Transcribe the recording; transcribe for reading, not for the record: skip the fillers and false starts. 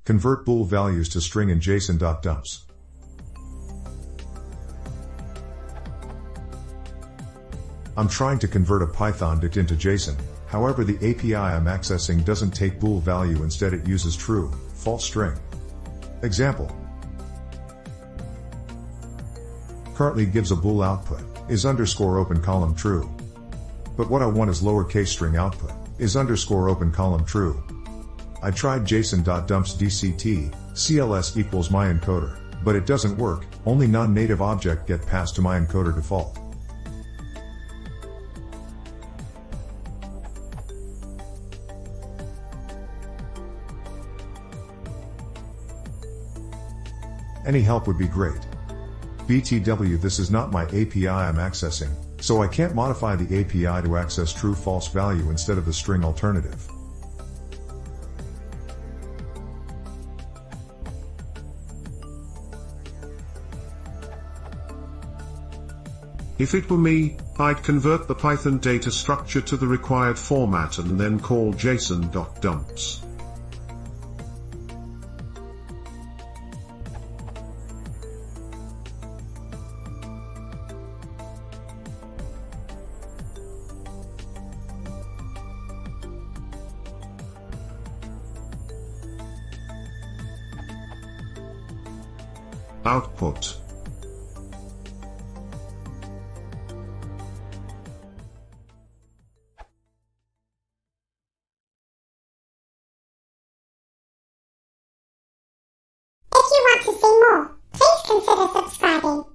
Convert bool values to string in json.dumps. I'm trying to convert a Python dict into JSON, however the API I'm accessing doesn't take bool value, instead it uses true, false string. Example. Currently gives a bool output, is underscore open column true. But what I want is lowercase string output, is underscore open column true. I tried json.dumps dct, cls equals my encoder, but it doesn't work, only non-native object get passed to my encoder default. Any help would be great. BTW, this is not my API I'm accessing, so I can't modify the API to access true-false value instead of the string alternative. If it were me, I'd convert the Python data structure to the required format and then call json.dumps. Output. If you want to see more, please consider subscribing.